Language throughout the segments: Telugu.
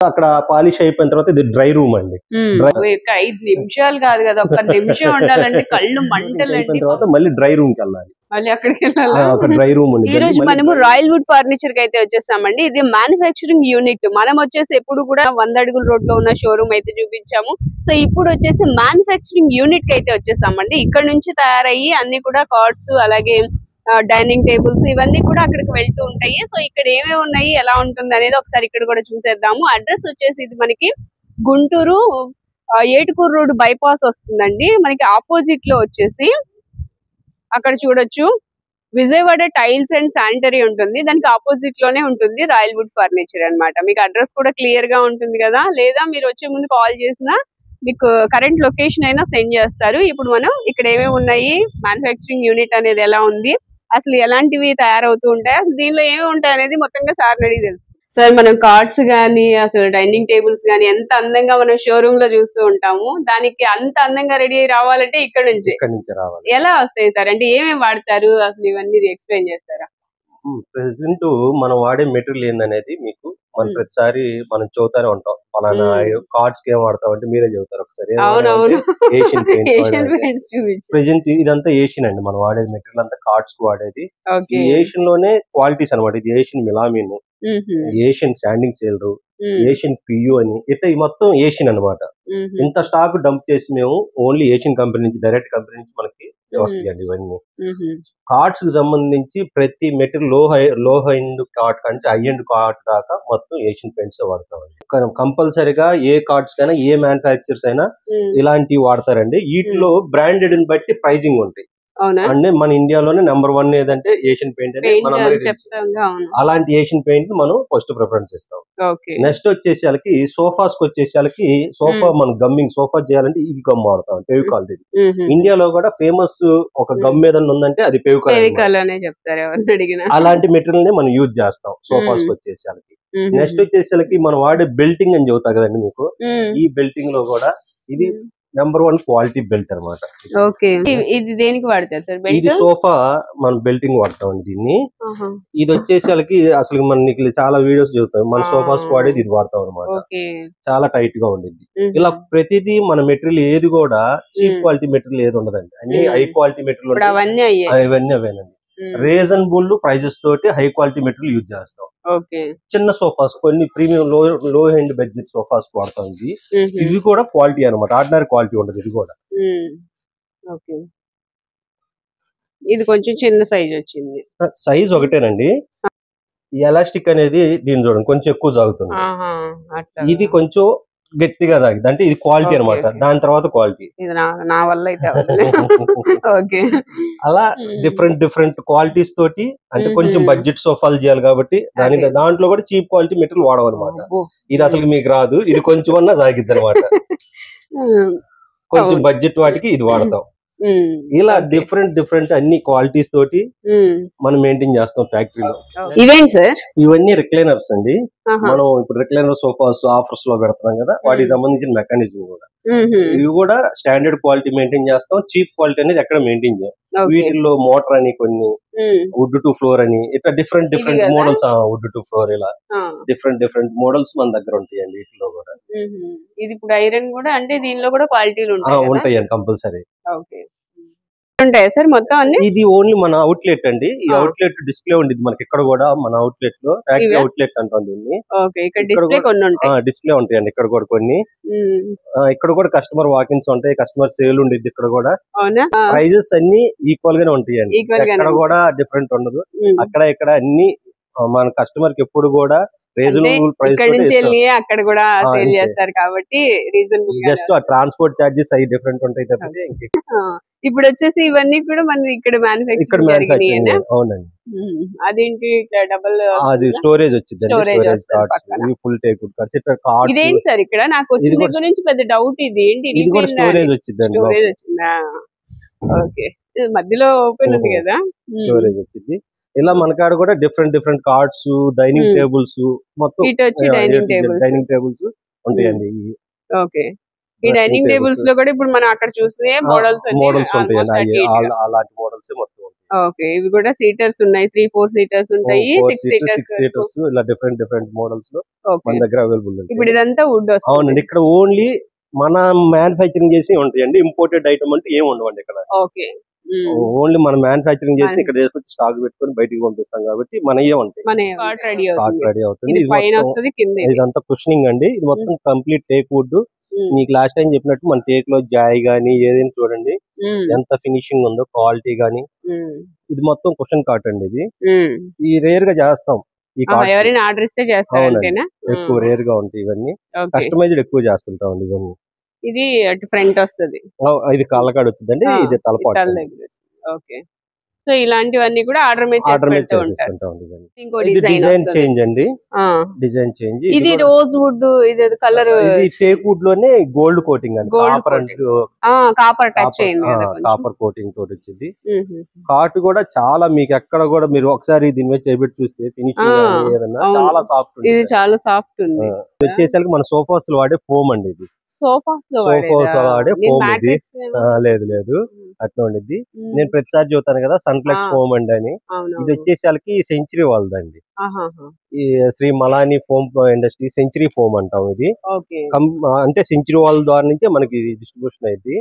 అక్కడ పాలిష్ అయిపోయిన తర్వాత ఇది డ్రై రూమ్ అండి. 5 నిమిషాలు కాదు కదా, ఒక్క నిమిషం ఉండాలంటే కళ్ళు మంటలండి. తర్వాత మళ్ళీ డ్రై రూమ్ కి వెళ్ళాలి, మళ్ళీ అక్కడికి వెళ్ళాలి. డ్రై రూమ్ ఉంది. ఈ రోజు మనము రాయల్ వుడ్ ఫర్నిచర్ కి అయితే వచ్చేసామండి. ఇది మ్యానుఫ్యాక్చరింగ్ యూనిట్. మనం వచ్చేసి ఎప్పుడు కూడా 100 అడుగుల రోడ్ లో ఉన్న షోరూమ్ అయితే చూపించాము. సో ఇప్పుడు వచ్చేసి మ్యానుఫ్యాక్చరింగ్ యూనిట్ కి అయితే వచ్చేసామండి. ఇక్కడ నుంచి తయారయ్యి అన్ని కూడా కార్డ్స్, అలాగే డైనింగ్ టేబుల్స్ ఇవన్నీ కూడా అక్కడికి వెళ్తూ ఉంటాయి. సో ఇక్కడ ఏమేమి ఉన్నాయి, ఎలా ఉంటుంది అనేది ఒకసారి ఇక్కడ కూడా చూసేద్దాము. అడ్రస్ వచ్చేసి ఇది మనకి గుంటూరు ఏటుకూరు రోడ్ బైపాస్ వస్తుందండి. మనకి ఆపోజిట్ లో వచ్చేసి అక్కడ చూడొచ్చు విజయవాడ టైల్స్ అండ్ శానిటరీ ఉంటుంది. దానికి ఆపోజిట్ లోనే ఉంటుంది రాయల్ వుడ్ ఫర్నిచర్ అన్నమాట. మీకు అడ్రస్ కూడా క్లియర్ గా ఉంటుంది కదా, లేదా మీరు వచ్చే ముందు కాల్ చేసినా మీకు కరెంట్ లొకేషన్ అయినా సెండ్ చేస్తారు. ఇప్పుడు మనం ఇక్కడ ఏమేమి ఉన్నాయి, మ్యానుఫ్యాక్చరింగ్ యూనిట్ అనేది ఎలా ఉంది, అసలు ఎలాంటివి తయారవుతూ ఉంటాయి, అసలు దీనిలో ఏమేమి ఉంటాయి అనేది మొత్తంగా సార్ అడిగి తెలుసు. సార్ మనం కార్డ్స్ గానీ, అసలు డైనింగ్ టేబుల్స్ గానీ ఎంత అందంగా మనం షోరూమ్ లో చూస్తూ ఉంటాము, దానికి అంత అందంగా రెడీ అయ్యి రావాలంటే ఇక్కడ నుంచి రావాలి. ఎలా వస్తాయి సార్, అంటే ఏమేమి వాడతారు, అసలు ఇవన్నీ ఎక్స్ప్లెయిన్ చేస్తారా? ప్రెసెంట్ మనం వాడే మెటీరియల్ ఏందనేది మీకు మనం ప్రతిసారి మనం చదువుతానే ఉంటాం. పలానా కార్డ్స్ కి ఏం వాడతాం అంటే మీరే చెబుతారు ఒకసారి. Asian paints. ప్రెసెంట్ ఇదంతా ఏషియన్ అండి. మనం వాడేది మెటీరియల్ అంతా కార్డ్స్ కు వాడేది. ఈ ఏషియన్ లోనే క్వాలిటీస్ అనమాట. ఇది Asian melamine, Asian standing sealer, Asian PU అని ఇట్లా ఈ మొత్తం ఏషియన్ అనమాట. ఇంత స్టాక్ డంప్ చేసి మేము ఓన్లీ ఏషియన్ కంపెనీ నుంచి, డైరెక్ట్ కంపెనీ నుంచి మనకి వస్తాయండి ఇవన్నీ. కార్డ్స్ కి సంబంధించి ప్రతి మెటీరియల్ లో హైండ్ కార్డ్ కంటే హై ఎండ్ కార్డ్ దాకా మొత్తం ఏషియన్ పెయింట్స్ వాడతామండి. కంపల్సరీగా ఏ కార్డ్స్ కైనా, ఏ మ్యానుఫ్యాక్చర్స్ అయినా ఇలాంటివి వాడతారండి. వీటిలో బ్రాండెడ్ ని బట్టి ప్రైజింగ్ ఉంటాయి. అంటే మన ఇండియాలోనే నెంబర్ 1 ఏదంటే ఏషియన్ పెయింట్ అని మనందరికీ తెలుసు. అలాంటి ఏషియన్ పెయింట్ మనం ఫస్ట్ ప్రిఫరెన్స్ ఇస్తాం. నెక్స్ట్ వచ్చేసి వాళ్ళకి సోఫాస్ కి వచ్చేసి వాళ్ళకి సోఫా మనం గమ్మింగ్ సోఫా చేయాలంటే ఈ గమ్ వాడతాం, ఫెవికాల్. ఇండియాలో కూడా ఫేమస్ ఒక గమ్ ఏదన్నా ఉందంటే అది ఫెవికాల్ అనే చెప్తారు. అలాంటి మెటీరియల్ ని మనం యూజ్ చేస్తాం సోఫాస్ కి వచ్చేసి వాళ్ళకి. నెక్స్ట్ వచ్చేసి వాళ్ళకి మనం వాడే బెల్టింగ్ అని చెబుతా కదండి మీకు. ఈ బెల్టింగ్ లో కూడా ఇది నెంబర్ 1 క్వాలిటీ బెల్ట్ అనమాట. ఇది దేనికి వాడతారు సార్? ఇది సోఫా మనం బెల్టింగ్ వాడతాం అండి దీన్ని. ఇది వచ్చేసి వాళ్ళకి అసలు మనకి చాలా వీడియోస్ చూస్తాం, మన సోఫాస్ వాడేది ఇది వాడతాం అనమాట. చాలా టైట్ గా ఉండిద్ది. ఇలా ప్రతిదీ మన మెటీరియల్ ఏది కూడా చీప్ క్వాలిటీ మెటీరియల్ ఏది ఉండదండి, అన్ని హై క్వాలిటీ మెటీరియల్. ఇవన్నీ అవేనండి. రీజనబుల్ ప్రైజెస్ తోటి హై క్వాలిటీ మెటీరియల్ యూజ్ చేస్తాం. చిన్న సోఫాస్, కొన్ని ప్రీమియం లో ఎండ్ బడ్జెట్ సోఫాస్ వాడతాం. ఇవి కూడా క్వాలిటీ అనమాట, ఆర్డినరీ క్వాలిటీ ఉండదు ఇది కూడా. ఇది కొంచెం చిన్న సైజ్ వచ్చింది. సైజ్ ఒకటేనండి. ఈ ఎలాస్టిక్ అనేది దీని చూడండి కొంచెం ఎక్కువ సాగుతుంది. ఇది కొంచెం గట్టిగా తాగింది అంటే ఇది క్వాలిటీ అనమాట. దాని తర్వాత క్వాలిటీ నా వల్ల అయితే అలా డిఫరెంట్ క్వాలిటీస్ తోటి, అంటే కొంచెం బడ్జెట్ సోఫాలు చేయాలి కాబట్టి దాంట్లో కూడా చీప్ క్వాలిటీ మెటీరియల్ వాడమన్నమాట. ఇది అసలు మీకు రాదు, ఇది కొంచెం అన్నా సాగిద్ది అనమాట. కొంచెం బడ్జెట్ వాటికి ఇది వాడతాం. ఇలా డిఫరెంట్ అన్ని క్వాలిటీస్ తోటి మనం మెయింటైన్ చేస్తాం ఫ్యాక్టరీలో. ఇవన్నీ రిక్లైనర్స్ అండి. మనం ఇప్పుడు రిక్లైనర్ సోఫాస్ ఆఫర్స్ లో పెడుతున్నాం కదా, వాటికి సంబంధించిన మెకానిజం కూడా. ఇవి కూడా స్టాండర్డ్ క్వాలిటీ మెయింటైన్ చేస్తాం, చీప్ క్వాలిటీ అనేది ఎక్కడ మెయింటైన్ చేయం. వీటిల్లో మోటార్ అని, కొన్ని వుడ్ టు ఫ్లోర్ అని, ఇట్లా different models, wood to floor, ఇలా డిఫరెంట్ మోడల్స్ మన దగ్గర ఉంటాయండి. వీటిలో కూడా ఇది ఇప్పుడు ఐరన్ కూడా, అంటే దీనిలో కూడా క్వాలిటీలు ఉంటాయండి కంపల్సరీ. ఉంటాయా సార్ మొత్తం అన్ని? ఇది ఓన్లీ మన అవుట్లెట్ అండి. ఈ అవుట్లెట్ డిస్ప్లే ఉండేది మనకి ఇక్కడ కూడా, మన అవుట్లెట్ లో ఫ్యాక్టరీ అవుట్లెట్ అంటాం దీన్ని. డిస్ప్లే ఉంటాయండి ఇక్కడ కూడా కొన్ని. ఇక్కడ కూడా కస్టమర్ వాకిన్స్ ఉంటాయి, కస్టమర్ సేల్ ఉండేది ఇక్కడ కూడా. ప్రైజెస్ అన్ని ఈక్వల్ గానే ఉంటాయండి, ఎక్కడ కూడా డిఫరెంట్ ఉండదు. అక్కడ ఇక్కడ అన్ని మన కస్టమర్ కి ఎప్పుడు కూడా రీజనబుల్ ప్రైస్ అక్కడ కూడా సేల్ చేస్తారు కాబట్టి రీజనబుల్. జస్ట్ ఆ ట్రాన్స్పోర్ట్ చార్జెస్ అవి డిఫరెంట్ ఉంటాయి తప్పితే. ఇప్పుడు వచ్చేసి ఇవన్నీ కూడా మన ఇక్కడ మ్యానుఫ్యాక్చరింగ్. అవునండి. అదేంటి ఇట్లా డబుల్, అది స్టోరేజ్ వచ్చింది, ఫుల్ టేక్ కార్డ్స్. ఇదేంటి సార్ ఇక్కడ నాకు వచ్చిన దగ్గర నుంచి పెద్ద డౌట్, ఇది ఏంటి? ఇది కూడా స్టోరేజ్ వచ్చిందండి. స్టోరేజ్ వచ్చిందా? ఓకే, మధ్యలో ఓపెన్ ఉంది కదా, స్టోరేజ్ వచ్చింది. ఇలా మనకాడ కూడా డిఫరెంట్ కార్డ్స్, డైనింగ్ టేబుల్స్, మొత్తం డైనింగ్ టేబుల్స్ ఉంటాయండి. ఓకే, ఈ డైనింగ్ టేబుల్స్ లో కూడా ఇప్పుడు మనం అక్కడ చూసే మోడల్స్ ఉంటాయండి, అలాంటి మోడల్స్ మొత్తం. ఓకే, ఇవి కూడా సీటర్స్ ఉన్నాయి, 3-4 సీటర్స్ ఉంటాయి, 6 సీటర్స్ ఇలా డిఫరెంట్ మోడల్స్ లో మన దగ్గర అవైలబుల్ ఉంది. ఇప్పుడు ఇదంతా వుడ్ వస్తుంది. అవునండి, ఇక్కడ ఓన్లీ మన మ్యానుఫ్యాక్చరింగ్ చేసి ఉంటాయండి, ఇంపోర్టెడ్ ఐటమ్ అంటే ఏమి ఉండవండి ఇక్కడ. ఓకే, ఓన్లీ మనం మ్యానుఫ్యాక్చరింగ్ చేసి ఇక్కడ తీసుకొచ్చి స్టాక్ పెట్టుకొని బయటికి పంపిస్తాం కాబట్టి మనయే ఉంటాయి. కార్ట్ రెడీ అవుతుంది. ఇదంతా కుషనింగ్ అండి, ఇది మొత్తం కంప్లీట్ టేక్ వుడ్. మీకు లాస్ట్ టైం చెప్పినట్టు మన టేక్ లో జాయ్ గానీ ఏదైనా చూడండి ఎంత ఫినిషింగ్ ఉందో, క్వాలిటీ గానీ. ఇది మొత్తం కుషన్ కాట్ అండి, ఇది రేర్ గా చేస్తాం. ఈ ఆర్డర్ ఇస్తే చేస్తాం, ఎక్కువ రేర్ గా ఉంటాయి ఇవన్నీ, కస్టమైజ్డ్ ఎక్కువ చేస్తుంటాం అండి ఇవన్నీ. ఇది అటు ఫ్రంట్ వస్తుంది, ఇది కాళ్ళకాడ వచ్చిందండి, ఇది తలపాటు. ఓకే, సో ఇలాంటివన్నీ కూడా ఆర్డర్ మీద చేస్తుంటాం. ఇది డిజైన్ చేంజ్ అండి, డిజైన్ చేంజ్. ఇది రోజ్ వుడ్, ఇది కలర్ ఇది టేక్ వుడ్ లోనే గోల్డ్ కోటింగ్ అండి, కాపర్ టచ్ అయింది కదా, కాపర్ కోటింగ్ తోటి వచ్చింది. కాట్ కూడా చాలా మీకు ఎక్కడ కూడా మీరు ఒకసారి దీని మీద చేపెట్టి చూస్తే ఫినిషింగ్ ఏదన్నా చాలా సాఫ్ట్, ఇది చాలా సాఫ్ట్ ఉంది. వచ్చేసరికి మన సోఫాస్ లో వాడే ఫోమ్ అండి, ఇది సోఫాస్ వాడే ఫోమ్. ఇది లేదు అట్లా ఉండిద్ది. నేను ప్రతిసారి చూస్తాను కదా సన్ఫ్లెక్స్ ఫోమ్ అండి అని, ఇది వచ్చేసరికి సెంచరీ వాళ్ళదండి, ఈ Shri Malani foam industry Century foam అంటాం. ఇది అంటే సెంచరీ వాళ్ళ ద్వారా నుంచే మనకి డిస్ట్రిబ్యూషన్ అయింది.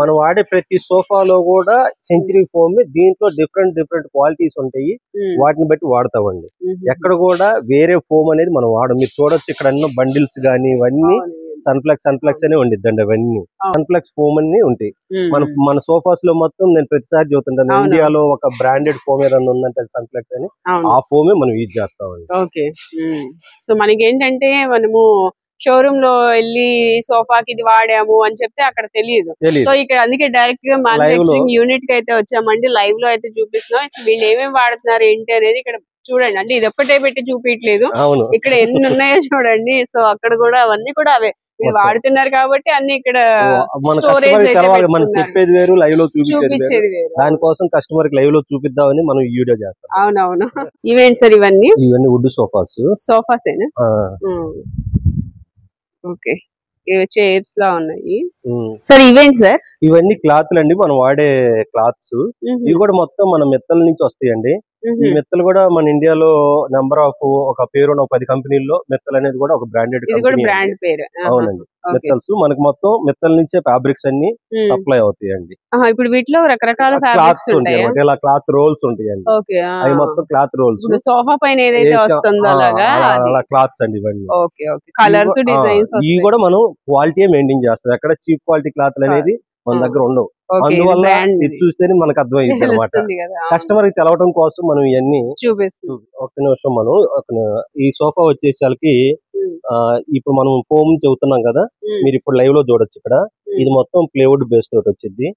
మనం వాడే ప్రతి సోఫాలో కూడా సెంచరీ ఫోమ్, దీంట్లో డిఫరెంట్ క్వాలిటీస్ ఉంటాయి, వాటిని బట్టి వాడతామండి. ఎక్కడ కూడా వేరే ఫోమ్ అనేది మనం వాడడం. మీరు చూడొచ్చు ఇక్కడ అన్న బండిల్స్ గానీ ఇవన్నీ సన్ఫ్లెక్స్ అనే ఉండిద్దండి, అవన్నీ సన్ఫ్లెక్స్ ఫోమ్ అన్ని ఉంటాయి. మన సోఫాస్ లో మొత్తం నేను ప్రతిసారి చూస్తుంటాను, ఇండియాలో ఒక బ్రాండెడ్ ఫోమ్ ఏదన్నా ఉందంటే సన్ఫ్లెక్స్ అని, ఆ ఫోమే మనం యూజ్ చేస్తామండి. ఓకే, సో మనకి ఏంటంటే మనము షోరూమ్ లో వెళ్ళి సోఫాకి ఇది వాడాము అని చెప్తే అక్కడ తెలియదు. సో ఇక్కడ అందుకే డైరెక్ట్ గా మ్యానుఫ్యాక్చరింగ్ యూనిట్ కి అయితే వచ్చామండి, లైవ్ లో అయితే చూపిస్తున్నాం. వీళ్ళు ఏమేమి వాడుతున్నారు ఏంటి అనేది ఇక్కడ చూడండి. అంటే ఇది ఒక్కటే పెట్టి చూపించలేదు, ఇక్కడ ఎన్ని ఉన్నాయో చూడండి. సో అక్కడ కూడా అవన్నీ కూడా అవే వాడుతున్నారు కాబట్టి అన్ని ఇక్కడ మనం చెప్పేది వేరు, లైవ్ లో చూపించేది వేరు. దానికోసం కస్టమర్ కి లైవ్ లో చూపిద్దామని మనం ఈ వీడియో చేస్తాం. అవునవును. ఇవేంటి సార్ ఇవన్నీ? వుడ్ సోఫాస్ ఏనా? ఓకే, చైర్స్ లా ఉన్నాయి సార్. ఇవేంటి సార్? ఇవన్నీ క్లాత్లు అండి, మనం వాడే క్లాత్స్. ఇవి కూడా మొత్తం మన మెత్తల నుంచి వస్తాయండి. ఈ మెత్తలు కూడా మన ఇండియాలో నెంబర్ ఆఫ్ ఒక పేరున్న 10 కంపెనీల్లో మెత్తలు అనేది కూడా ఒక బ్రాండెడ్ కంపెనీ. అవునండి, మెత్తల్స్ మనకి మొత్తం మెత్తల నుంచే ఫ్యాబ్రిక్స్ అన్ని సప్లై అవుతాయండి. ఇప్పుడు వీటిలో రకరకాల క్లాత్స్ ఉంటాయి, ఇలా క్లాత్ రోల్స్ ఉంటాయండి, అవి మొత్తం క్లాత్ రోల్స్. సోఫా పైన ఏదైతే వస్తుందో అలా క్లాత్స్ అండి ఇవన్నీ. కలర్స్, డిజైన్స్ ఇవి కూడా మనం క్వాలిటీ మెయింటైన్ చేస్తాం. ఎక్కడ చీప్ క్వాలిటీ క్లాత్ అనేది మన దగ్గర ఉండవు. అందువల్ల ఇది చూస్తేనే మనకు అర్థమైంది అనమాట. కస్టమర్ కి తెలవడం కోసం మనం ఇవన్నీ ఒక నిమిషం మనం ఈ సోఫా వచ్చేసరికి ఇప్పుడు మనం ఫోమ్ చెబుతున్నాం కదా, మీరు ఇప్పుడు లైవ్ లో చూడొచ్చు. ఇక్కడ ఇది మొత్తం ప్లేవుడ్ బేస్ తోటి వచ్చింది.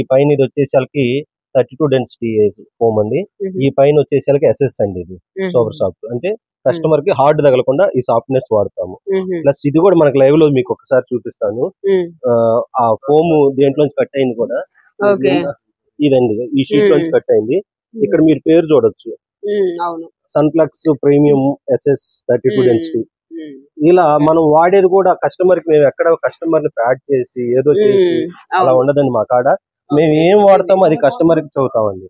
ఈ పైన ఇది వచ్చేసరికి 32 డెన్సిటీ ఫోమ్ అండి. ఈ పైన వచ్చేసరికి ఎస్ఎస్ అండి, ఇది సూపర్ సాఫ్ట్. అంటే కస్టమర్ కి హార్డ్ తగలకుండా ఈ సాఫ్ట్నెస్ వాడతాము. ప్లస్ ఇది కూడా మనకి లైవ్ లో మీకు ఒకసారి చూపిస్తాను. ఆ ఫోమ్ దేంట్లోంచి కట్ అయింది కూడా ఇదండి, ఈ షీట్ లోంచి కట్ అయింది. ఇక్కడ మీరు పేరు చూడొచ్చు, సన్ఫ్లెక్స్ ప్రీమియం ఎస్ఎస్ 32 డెన్సిటీ. ఇలా మనం వాడేది కూడా కస్టమర్ కి, మేము ఎక్కడ కస్టమర్ ని ప్యాడ్ చేసి ఏదో చేసి అలా ఉండదండి మా కాడ. మేము ఏం వాడతామో అది కస్టమర్ కి చదువుతామండి.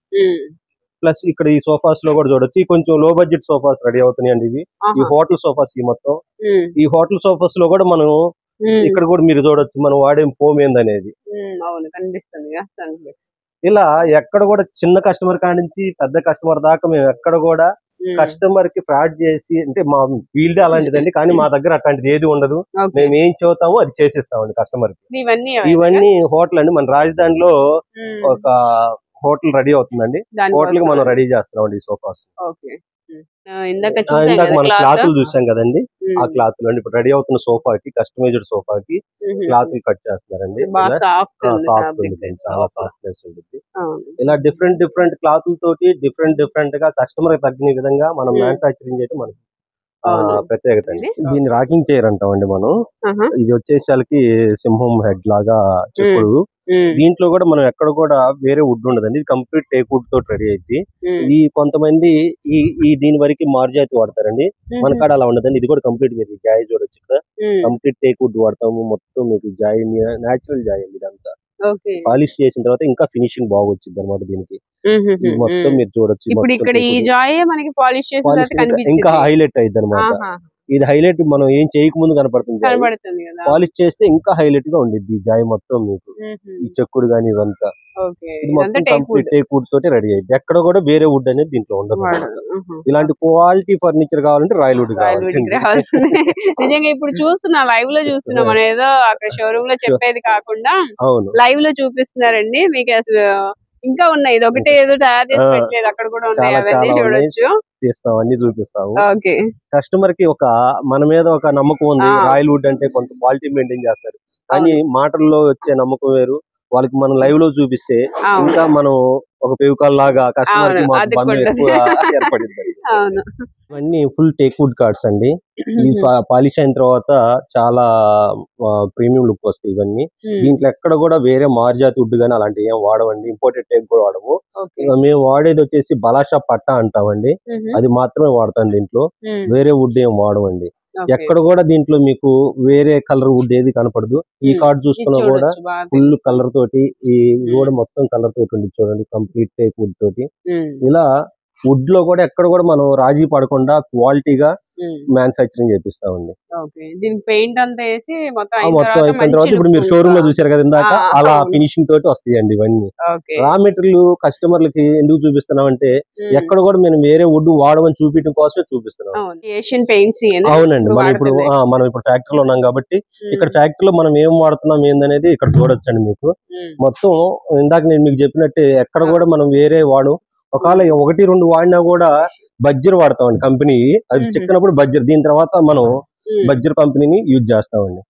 ప్లస్ ఇక్కడ ఈ సోఫాస్ లో కూడా చూడొచ్చు, కొంచెం లో బడ్జెట్ సోఫాస్ రెడీ అవుతున్నాయండి ఇవి. ఈ హోటల్ సోఫాస్, ఈ మొత్తం ఈ హోటల్ సోఫాస్ లో కూడా మనం ఇక్కడ కూడా మీరు చూడొచ్చు మనం వాడే ఫోమ్ ఏందనేది. ఇలా ఎక్కడ కూడా చిన్న కస్టమర్ కాడి నుంచి పెద్ద కస్టమర్ దాకా మేము ఎక్కడ కూడా కస్టమర్ కి ఫ్రాడ్ చేసి, అంటే మా ఫీల్డ్ అలాంటిదండి, కానీ మా దగ్గర అట్లాంటిది ఏది ఉండదు. మేము ఏం చెబుతామో అది చేసేస్తామండి కస్టమర్ కి. ఇవన్నీ హోటల్ అండి, మన రాజధానిలో ఒక హోటల్ రెడీ అవుతుందండి, హోటల్ కి మనం రెడీ చేస్తున్నాం ఈ సోఫాస్. ఇందాక మనం క్లాతులు చూసాం కదండి, ఆ క్లాతులు అండి ఇప్పుడు రెడీ అవుతున్న సోఫాకి, కస్టమైజ్డ్ సోఫాకి క్లాతులు కట్ చేస్తున్నారండి. సాఫ్ట్ ఉంటుంది, చాలా సాఫ్ట్నెస్ ఉంటుంది. ఇలా డిఫరెంట్ క్లాతుల తోటి డిఫరెంట్ గా కస్టమర్ కి తగ్గిన విధంగా మనం మ్యానుఫ్యాక్చరింగ్ చేయడం మనకి ప్రత్యేకత అండి. దీన్ని రాకింగ్ చైర్ అంటామండి మనం. ఇది వచ్చేసరికి సింహం హెడ్ లాగా చెప్పుడు, దీంట్లో కూడా మనం ఎక్కడ కూడా వేరే వుడ్ ఉండదండి, ఇది కంప్లీట్ టేక్ వుడ్ తోటి రెడీ అయింది. ఈ కొంతమంది ఈ దీని వరకు మార్జాతి వాడతారండి, మన కాడ అలా ఉండదండి. ఇది కూడా కంప్లీట్ మీరు జాయి చూడొచ్చు ఇక్కడ, కంప్లీట్ టేక్ వుడ్ వాడతాము. మొత్తం మీకు జాయి న్యాచురల్ జాయి అండి ఇదంతా. పాలిష్ చేసిన తర్వాత ఇంకా ఫినిషింగ్ బాగా వచ్చింది అనమాట దీనికి. మొత్తం మీరు చూడొచ్చు, ఇప్పుడు ఇక్కడ ఈ జాయే మనకి పాలిష్ చేసిన తర్వాత కనిపిస్తుంది, ఇంకా హైలైట్ అయింది అనమాట. ఇది హైలైట్ మనం ఏం చేయకముందు కనపడుతుంది, పాలిష్ చేస్తే ఇంకా హైలైట్ గా ఉండిద్ది ఈ జాయి మొత్తం మీకు. ఈ చెక్కుడు గానీ ఇదంతా ఇది మొత్తం కంప్లీట్ టేక్ వుడ్ తోటి రెడీ అయింది. ఎక్కడ కూడా వేరే వుడ్ అనేది దీంట్లో ఉండదు. ఇలాంటి క్వాలిటీ ఫర్నిచర్ కావాలంటే రాయల్ వుడ్ కావాల్సింది. నిజంగా ఇప్పుడు చూస్తున్నా, లైవ్ లో చూస్తున్నా, మనం ఏదో అక్కడ షోరూమ్ లో చెప్పేది కాకుండా లైవ్ లో చూపిస్తున్నారండి మీకు. అసలు ఇంకా ఉన్నాయి, ఇది ఒకటే ఏదో తయారు చేసి పెట్టలేదు, అక్కడ కూడా ఉన్నాయి, అవన్నీ చూడొచ్చు, తీస్తాం, అన్ని చూపిస్తాము. కస్టమర్ కి మన మీద ఒక నమ్మకం ఉంది, రాయల్ వుడ్ అంటే కొంత క్వాలిటీ మెయింటైన్ చేస్తారు, కానీ మాటల్లో వచ్చే నమ్మకం వేరు. వాళ్ళకి మనం లైవ్ లో చూపిస్తే ఇంకా మనం ఒక పేవుకాల్ లాగా కస్టమర్ కి మాకు బంధం ఎక్కువ ఏర్పడింది. ఇవన్నీ ఫుల్ టేక్ వుడ్ కార్డ్స్ అండి. ఈ పాలిష్ అయిన తర్వాత చాలా ప్రీమియం లుక్ వస్తాయి ఇవన్నీ. దీంట్లో ఎక్కడ కూడా వేరే మార్జాతి వుడ్ గానీ అలాంటివి ఏం వాడమండి, ఇంపోర్టెడ్ టేక్ కూడా వాడము. మేము వాడేది వచ్చేసి బలాషా పట్టా అంటామండి, అది మాత్రమే వాడతాం దీంట్లో, వేరే వుడ్ ఏం వాడమండి. ఎక్కడ కూడా దీంట్లో మీకు వేరే కలర్ వుడ్ ఏది కనపడదు. ఈ కార్డ్ చూసుకున్నా కూడా ఫుల్ కలర్ తోటి, ఈ కూడా మొత్తం కలర్ తోటి ఉంది చూడండి, కంప్లీట్ టేక్ వుడ్ తోటి. ఇలా వుడ్ లో కూడా ఎక్కడ కూడా మనం రాజీ పడకుండా క్వాలిటీగా మ్యానుఫ్యాక్చరింగ్ చేపిస్తామండి. పెయింట్ అంతా వేసి మొత్తం అయిపోయిన తర్వాత ఇప్పుడు మీరు షోరూమ్ లో చూసారు కదా ఇందాక, అలా ఫినిషింగ్ తోటి వస్తాయండి ఇవన్నీ. రా మెటీరియల్ కస్టమర్లకి ఎందుకు చూపిస్తున్నాం అంటే ఎక్కడ కూడా మేము వేరే వుడ్ వాడమని చూపించడం కోసమే చూపిస్తున్నాం. అవునండి, మనం ఇప్పుడు ఫ్యాక్టరీలో ఉన్నాం కాబట్టి ఇక్కడ ఫ్యాక్టరీలో మనం ఏం వాడుతున్నాం ఏందనేది ఇక్కడ చూడొచ్చండి మీకు. మొత్తం ఇందాక నేను మీకు చెప్పినట్టే ఎక్కడ కూడా మనం వేరే వాడు, ఒకవేళ 1-2 వాడినా కూడా బజ్జర్ వాడతామండి కంపెనీ, అది చిక్కినప్పుడు బజ్జర్, దీని తర్వాత మనం బజ్జర్ కంపెనీని యూజ్ చేస్తామండి.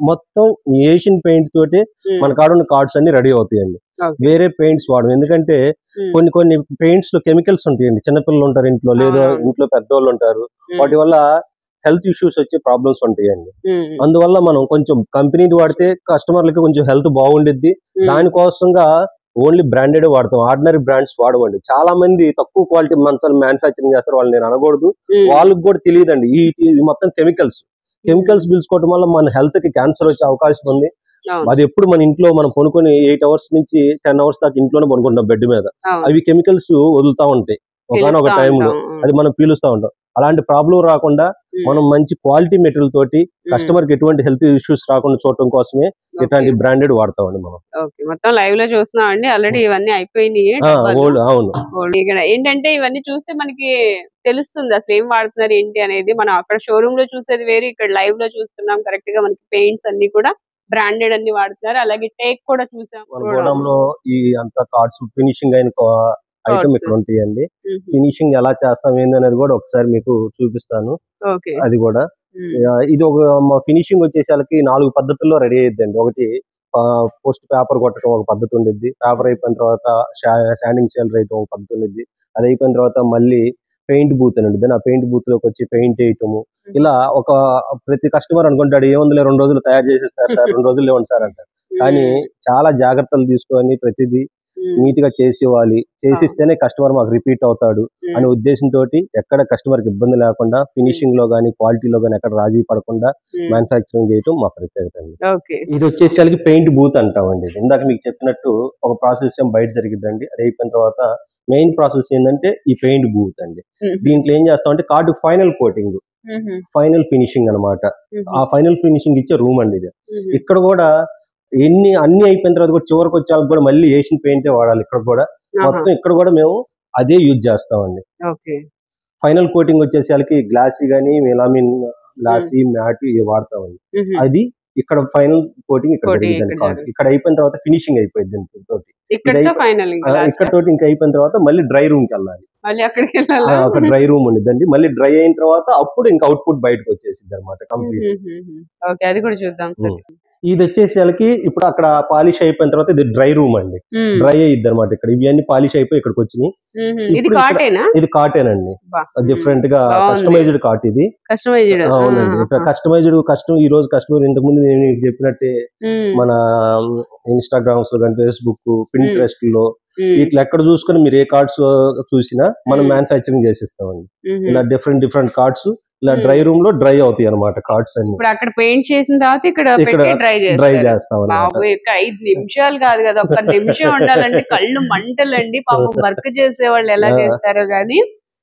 మొత్తం ఏషియన్ పెయింట్ తోటి మన కాడ ఉన్న కార్డ్స్ అన్ని రెడీ అవుతాయండి, వేరే పెయింట్స్ వాడడం. ఎందుకంటే కొన్ని పెయింట్స్ లో కెమికల్స్ ఉంటాయండి, చిన్నపిల్లలు ఉంటారు ఇంట్లో, లేదా ఇంట్లో పెద్దోళ్ళు ఉంటారు, వాటి వల్ల హెల్త్ ఇష్యూస్ వచ్చే ప్రాబ్లమ్స్ ఉంటాయండి. అందువల్ల మనం కొంచెం కంపెనీది వాడితే కస్టమర్లకి కొంచెం హెల్త్ బాగుండిద్ది. దానికోసంగా ఓన్లీ బ్రాండెడ్ వాడతాం, ఆర్డినరీ బ్రాండ్స్ వాడమండి. చాలా మంది తక్కువ క్వాలిటీ మంచాలు మ్యానుఫ్యాక్చరింగ్ చేస్తారు, వాళ్ళు నేను అనకూడదు, వాళ్ళకి కూడా తెలియదండి. ఈ మొత్తం కెమికల్స్ పీల్చుకోవడం వల్ల మన హెల్త్ కి క్యాన్సర్ వచ్చే అవకాశం ఉంది. అది ఎప్పుడు మన ఇంట్లో మనం కొనుక్కొని 8 hours నుంచి 10 hours దాకా ఇంట్లోనే కొనుక్కుంటాం బెడ్ మీద, అవి కెమికల్స్ వదులుతా ఉంటాయి ఒకనొక టైంలో, అది మనం పీలుస్తూ ఉంటాం. అలాంటి ప్రాబ్లం రాకుండా మనం మంచి క్వాలిటీ మెటీరియల్ తోటి కస్టమర్ కి ఎటువంటి హెల్త్ ఇష్యూస్ రాకుండా చూడటం కోసమే ఇట్లాంటి బ్రాండెడ్ వాడతామండి మనం. మొత్తం లైవ్ లో చూస్తున్నామండి, ఆల్రెడీ ఇవన్నీ అయిపోయినాయి. అవును, ఇక్కడ ఏంటంటే ఇవన్నీ చూస్తే మనకి తెలుస్తుంది అసలు ఏం వాడుతున్నారు ఏంటి అనేది. మనం అక్కడ షోరూమ్ లో చూసేది వేరు, ఇక్కడ లైవ్ లో చూస్తున్నాం. కరెక్ట్ గా మనకి పెయింట్స్ అన్ని కూడా బ్రాండెడ్ అన్ని వాడుతున్నారు. అలాగే టేక్ కూడా చూసాం. గోడంలో ఈ అంత కార్డ్స్ ఫినిషింగ్ అయిన ఐటమ్ ఇక్కడ ఉంటాయండి. ఫినిషింగ్ ఎలా చేస్తాం ఏందనేది కూడా ఒకసారి మీకు చూపిస్తాను. అది కూడా ఇది ఒక ఫినిషింగ్ వచ్చేసరికి 4 పద్ధతుల్లో రెడీ అయ్యిద్దండి. ఒకటి పోస్ట్ పేపర్ కొట్టడం ఒక పద్ధతి ఉండిద్ది, పేపర్ అయిపోయిన తర్వాత శాండింగ్ సేల్ రైట్ ఒక పద్ధతి ఉండిద్ది, అది అయిపోయిన తర్వాత మళ్ళీ పెయింట్ బూత్ అని ఉంటుంది, ఆ పెయింట్ బూత్ లోకి వచ్చి పెయింట్ వేయటము. ఇలా ఒక ప్రతి కస్టమర్ అనుకుంటాడు ఏముందిలే 2 రోజులు తయారు చేసేస్తారు సార్, 2 రోజులు ఇవ్వండి సార్ అంటారు. కానీ చాలా జాగ్రత్తలు తీసుకొని ప్రతిదీ నీట్ గా చేసి ఇవ్వాలి, చేసిస్తేనే కస్టమర్ మాకు రిపీట్ అవుతాడు అనే ఉద్దేశంతో ఎక్కడ కస్టమర్ కి ఇబ్బంది లేకుండా ఫినిషింగ్ లో గానీ క్వాలిటీలో గానీ ఎక్కడ రాజీ పడకుండా మ్యానుఫ్యాక్చరింగ్ చేయడం మా ప్రత్యేకత అండి. ఇది వచ్చేసరికి పెయింట్ బూత్ అంటామండి. ఇందాక మీకు చెప్పినట్టు ఒక ప్రాసెస్ బయట జరిగిద్దండి, అది అయిపోయిన తర్వాత మెయిన్ ప్రాసెస్ ఏంటంటే ఈ పెయింట్ బూత్ అండి. దీంట్లో ఏం చేస్తామంటే card final coating, final finishing అనమాట. ఆ ఫైనల్ ఫినిషింగ్ ఇచ్చే రూమ్ అండి ఇది. ఇక్కడ కూడా అన్ని అయిపోయిన తర్వాత కూడా చివరికి వచ్చేకి కూడా మళ్ళీ ఏషియన్ పెయింటే వాడాలి. ఇక్కడ కూడా మొత్తం ఇక్కడ కూడా మేము అదే యూజ్ చేస్తామండి. ఫైనల్ కోటింగ్ వచ్చేసరికి గ్లాసీ గానీ మెలామిన్ గ్లాసీ మ్యాట్ ఇవి వాడతామండి. అది ఇక్కడ ఫైనల్ కోటింగ్ ఇక్కడ జరిగిందండి. ఇక్కడ అయిపోయిన తర్వాత ఫినిషింగ్ అయిపోయింది తోటి, ఇక్కడ తోటి ఇంకా అయిపోయిన తర్వాత మళ్ళీ డ్రై రూమ్ కి వెళ్ళాలి. అక్కడ డ్రై రూమ్ ఉండిద్దండి. మళ్ళీ డ్రై అయిన తర్వాత అప్పుడు ఇంకా అవుట్పుట్ బయటకు వచ్చేసింది అనమాట కంప్లీట్. అది కూడా చూద్దాం. ఇది వచ్చేసి వాళ్ళకి ఇప్పుడు అక్కడ పాలిష్ అయిపోయిన తర్వాత ఇది డ్రై రూమ్ అండి, డ్రై అయ్యిద్ది అనమాట. ఇక్కడ ఇవన్నీ పాలిష్ అయిపోయి ఇక్కడికి వచ్చినాయి. ఇది కాటేన్ అండి, డిఫరెంట్ గా కస్టమైజ్డ్ కాట్ ఇది. అవునండి, కస్టమైజ్డ్ ఈ రోజు కస్టమర్ ఇంతకు ముందు నేను చెప్పినట్టే మన ఇన్స్టాగ్రామ్స్ లో కానీ ఫేస్బుక్ పింట్రెస్ట్ లో ఇట్లా ఎక్కడ చూసుకుని మీరు ఏ కార్డ్స్ చూసినా మనం మ్యానుఫ్యాక్చరింగ్ చేసిస్తామండి. ఇలా డిఫరెంట్ కార్డ్స్ ఇలా డ్రై రూమ్ లో డ్రై అవుతాయి అనమాట కార్డ్స్ అన్ని. ఇప్పుడు అక్కడ పెయింట్ చేసిన తర్వాత ఇక్కడ డ్రై చేస్తాం. 5 నిమిషాలు కాదు కదా, 1 నిమిషం ఉండాలంటే కళ్ళు మంటలండి. పాపం వర్క్ చేసే వాళ్ళు ఎలా చేస్తారో గానీ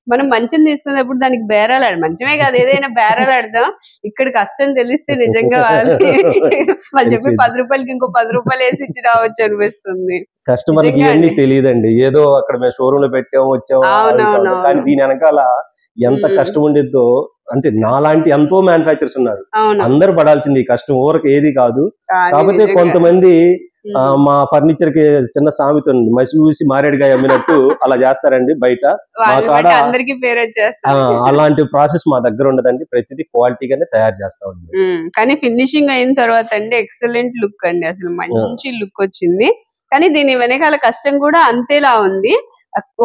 మనం మంచం తీసుకున్నప్పుడు దానికి బేరాలు మంచమే కాదు ఏదైనా బేరాలు ఆడదాం. ఇక్కడ కష్టం తెలిస్తే నిజంగా వాళ్ళు చెప్పి 10 రూపాయలకి ఇంకో 10 రూపాయలు వేసి ఇచ్చి రావచ్చు అనిపిస్తుంది. కస్టమర్కి ఇవన్నీ తెలియదండి, ఏదో అక్కడ మేము షోరూమ్ లో పెట్టాము వచ్చాము, కానీ దీని వెనకాల ఎంత కష్టం ఉండేదో. అంటే నాలాంటి ఎంతో మ్యానుఫ్యాక్చర్స్ ఉన్నారు, అందరు పడాల్సింది ఈ కష్టం, ఊరికి ఏది కాదు. కాకపోతే కొంతమంది మా ఫర్నిచర్ కి చిన్న సామెత ఉంది, మసి చూసి మారేడుగాయ అమ్మినట్టు అలా చేస్తారండి బయట. మా కాడ అలాంటి ప్రాసెస్ మా దగ్గర ఉండదండి, ప్రతిదీ క్వాలిటీగానే తయారు చేస్తామండి. కానీ ఫినిషింగ్ అయిన తర్వాత అండి ఎక్సలెంట్ లుక్ అండి, అసలు మంచి లుక్ వచ్చింది. కానీ దీని వెనకాల కష్టం కూడా అంతేలా ఉంది.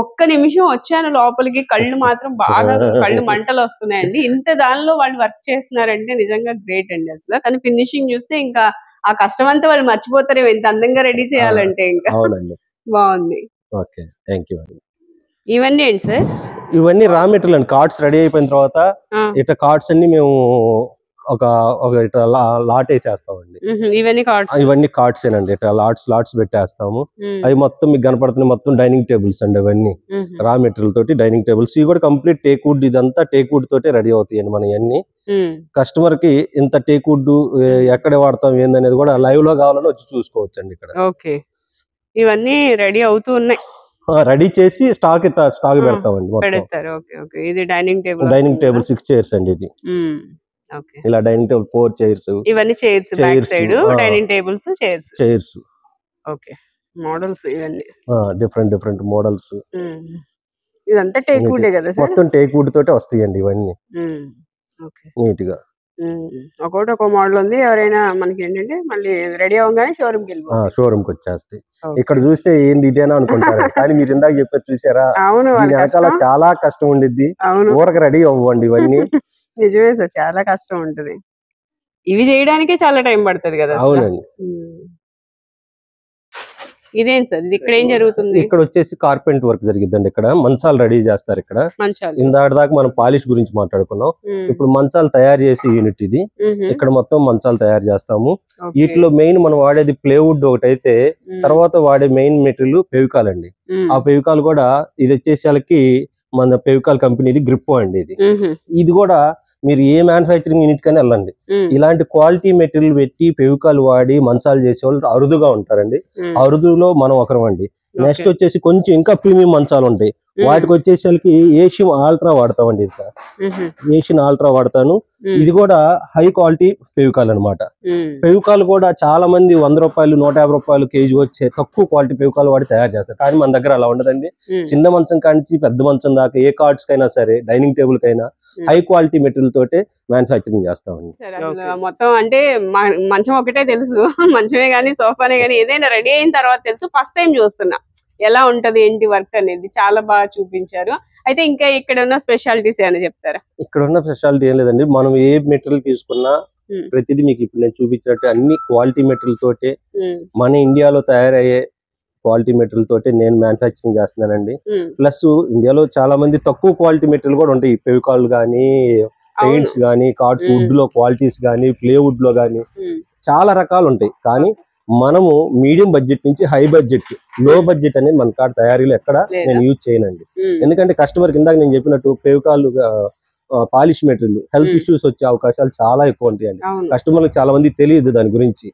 1 నిమిషం వచ్చాను లోపలికి, కళ్ళు మాత్రం బాగా కళ్ళు మంటలు వస్తున్నాయండి. ఇంత దానిలో వాళ్ళు వర్క్ చేస్తున్నారంటే నిజంగా గ్రేట్ అండి అసలు. కానీ ఫినిషింగ్ చూస్తే ఇంకా ఆ కష్టం అంతా వాళ్ళు మర్చిపోతారు ఎంత అందంగా రెడీ చేయాలంటే. ఇంకా బాగుంది. Okay, thank you. ఇవన్నీ ఏంటి సార్? ఇవన్నీ రా మెటీరియల్ అండి. కార్డ్స్ రెడీ అయిపోయిన తర్వాత ఇట్లా కార్డ్స్ అన్ని మేము ఒక ఇట్లా లాట్ వేసేస్తామండి. ఇవన్నీ కార్డ్స్ ఏనండి, ఇట్లా లాట్స్ పెట్టేస్తాము. అవి మొత్తం మీకు కనపడుతున్నాయి, మొత్తం డైనింగ్ టేబుల్స్ అండి. అవన్నీ రా మెటీరియల్ తోటి డైనింగ్ టేబుల్స్. ఇవి కూడా కంప్లీట్ టేక్ వుడ్, ఇదంతా టేక్ వుడ్ తోటే రెడీ అవుతాయండి. మన ఇవన్నీ కస్టమర్ కి ఇంత టేక్ వుడ్ ఎక్కడ వాడతాం ఏందనేది కూడా లైవ్ లో కావాలని వచ్చి చూసుకోవచ్చు అండి ఇక్కడ. ఓకే, ఇవన్నీ రెడీ అవుతూ ఉన్నాయి, రెడీ చేసి స్టాక్ పెడతామండి. ఇది డైనింగ్ టేబుల్ 6 చైర్స్ అండి. ఇది ఇలా డైనింగ్ టేబుల్ 4 చైర్స్, ఇవన్నీ chairs back side, dining tables chairs. Okay, models ఇవన్నీ డిఫరెంట్ మోడల్స్. ఇదంతా టేక్ వుడ్ కదా సార్? మొత్తం టేక్ వుడ్ తోటే వస్తాయండి ఇవన్నీ నీట్ గా. ఒక్కొక్క మోడల్ ఉంది. ఎవరైనా మనకి ఏంటంటే మళ్ళీ రెడీ అవగానే షోరూమ్ కి వచ్చేస్తాయి. ఇక్కడ చూస్తే ఏంది ఇదేనా అనుకుంటారు, కానీ మీరు ఇందాక చెప్పారు చూసారా, వెనకాల చాలా కష్టం ఉండిద్ది, ఊరక రెడీ అవ్వండి ఇవన్నీ. నిజమే సార్, చాలా కష్టం ఉంటది. ఇవి చేయడానికే చాలా టైం పడుతుంది కదా. అవునండి. ఇదేంటి సార్, ఇది ఇక్కడ ఏం జరుగుతుంది? ఇక్కడ వచ్చేసి కార్పెంట్ వర్క్ జరిగిద్దండి. ఇక్కడ మంచాలు రెడీ చేస్తారు. ఇక్కడ ఇందాక దాకా మనం పాలిష్ గురించి మాట్లాడుకున్నాం, ఇప్పుడు మంచాలు తయారు చేసే యూనిట్ ఇది. ఇక్కడ మొత్తం మంచాలు తయారు చేస్తాము. వీటిలో మెయిన్ మనం వాడేది ప్లేవుడ్ ఒకటి అయితే, తర్వాత వాడే మెయిన్ మెటీరియల్ ఫెవికాల్ అండి. ఆ ఫెవికాల్ కూడా ఇది వచ్చేసి వాళ్ళకి మన ఫెవికాల్ కంపెనీది గ్రిప్పో అండి. ఇది కూడా మీరు ఏ మ్యానుఫ్యాక్చరింగ్ యూనిట్ కన్నా వెళ్ళండి, ఇలాంటి క్వాలిటీ మెటీరియల్ పెట్టి ఫెవికాల్ వాడి మంచాలు చేసే వాళ్ళు అరుదుగా ఉంటారండి. అరుదులో మనం ఒకరం అండి. నెక్స్ట్ వచ్చేసి కొంచెం ఇంకా ప్రీమియం మంచాలు ఉంటాయి, వాటికి వచ్చేసరికి ఏషియన్ ఆల్ట్రా వాడతామండి. ఏషియన్ ఆల్ట్రా వాడతాను. ఇది కూడా హై క్వాలిటీ ఫెవికాల్ అనమాట. ఫెవికాల్ కూడా చాలా మంది 100 రూపాయలు 150 రూపాయలు కేజీ వచ్చే తక్కువ క్వాలిటీ ఫెవికాల్ వాడి తయారు చేస్తారు, కానీ మన దగ్గర అలా ఉండదండి. చిన్న మంచం కానించి పెద్ద మంచం దాకా ఏ కార్డ్స్ కైనా సరే, డైనింగ్ టేబుల్ కైనా హై క్వాలిటీ మెటీరియల్ తోటే మ్యానుఫ్యాక్చరింగ్ చేస్తామండి. మొత్తం అంటే మంచం ఒకటే తెలుసు, మంచమే గానీ సోఫానే గానీ ఏదైనా రెడీ అయిన తర్వాత తెలుసు. ఫస్ట్ టైం చూస్తున్నా ఎలా ఉంటది ఏంటి వర్క్ అనేది, చాలా బాగా చూపించారు. అయితే ఇంకా ఇక్కడ ఉన్న స్పెషాలిటీస్ ఏమైనా చెప్తారా? ఇక్కడ ఉన్న స్పెషాలిటీ ఏం లేదండి, మనం ఏ మెటీరియల్ తీసుకున్నా ప్రతిదీ మీకు ఇప్పుడు నేను చూపించినట్టు అన్ని క్వాలిటీ మెటీరియల్ తోటే, మన ఇండియాలో తయారయ్యే క్వాలిటీ మెటీరియల్ తోటే నేను మ్యానుఫ్యాక్చరింగ్ చేస్తున్నానండి. ప్లస్ ఇండియాలో చాలా మంది తక్కువ క్వాలిటీ మెటీరియల్ కూడా ఉంటాయి, ఫెవికాల్ గానీ, పెయింట్స్ గానీ, కార్డ్స్ వుడ్ లో క్వాలిటీస్ గానీ, ప్లేవుడ్ లో గానీ చాలా రకాలు ఉంటాయి. కానీ మనము మీడియం బడ్జెట్ నుంచి హై బడ్జెట్, లో బడ్జెట్ అనేది మన కాడ తయారీలో ఎక్కడ నేను యూజ్ చేయనండి. ఎందుకంటే కస్టమర్ కింద నేను చెప్పినట్టు Fevicol polish material health issues వచ్చే అవకాశాలు చాలా ఎక్కువ ఉంటాయండి. కస్టమర్లకు చాలా మంది తెలియదు దాని గురించి,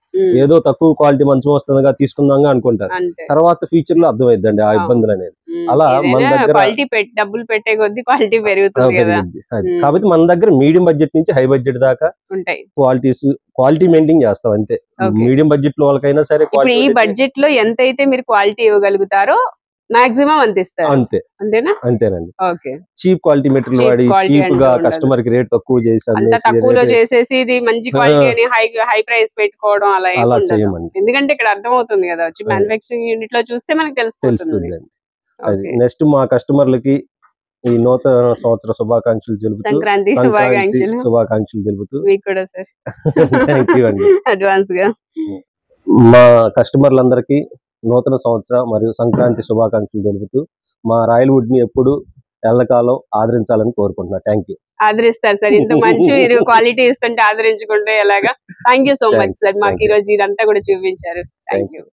ఏదో తక్కువ క్వాలిటీ మంచం వస్తుందిగా తీసుకుందాం అనుకుంటారు, తర్వాత ఫ్యూచర్ లో అర్థమైద్దండి ఆ ఇబ్బందులు అనేది. అలా మన దగ్గర డబ్బులు పెట్టే కొద్ది క్వాలిటీ పెరుగుతుంది. కాబట్టి మన దగ్గర మీడియం బడ్జెట్ నుంచి హై బడ్జెట్ దాకా క్వాలిటీ మెయింటైన్ చేస్తాం అంతే. మీడియం బడ్జెట్ లో వాళ్ళకైనా సరే, ఈ బడ్జెట్ లో ఎంత అయితే మీరు క్వాలిటీ ఇవ్వగలుగుతారో మాక్సిమం అంత ఇస్తారు. అంతే అంతేనా? అంతేనండి. ఓకే. చీప్ క్వాలిటీ మెటీరియల్ వాడి చీప్ గా కస్టమర్ కి రేట్ తక్కువ చేసి అంత తక్కువలో చేసేసి ఇది మంచి క్వాలిటీ అని హై ప్రైస్ పెట్టుకోవడం అలా చేయమండి. ఎందుకంటే ఇక్కడ అర్థమవుతుంది కదా, వచ్చి మ్యానుఫ్యాక్చరింగ్ యూనిట్ లో చూస్తే మనకి తెలుస్తుంది. అది నెక్స్ట్ మా కస్టమర్లకి ఈ నూతన సంవత్సర శుభాకాంక్షలు తెలుపుతూ, సంక్రాంతి శుభాకాంక్షలు తెలుపుతూ మీకు కూడా సార్ థ్యాంక్ యూ అండి. అడ్వాన్స్ గా మా కస్టమర్లందరికీ నూతన సంవత్సర మరియు సంక్రాంతి శుభాకాంక్షలు తెలుపుతూ మా రాయల్ వుడ్ ని ఎప్పుడు ఎల్లకాలం ఆదరించాలని కోరుకుంటున్నా. Thank you. ఆదరిస్తారు సార్, ఇంత మంచి మీరు క్వాలిటీ ఇస్తుంటే ఆదరించుకుంటే ఎలాగా. Thank you so much sir, మాకు ఈ రోజు ఇదంతా కూడా చూపించారు. Thank you.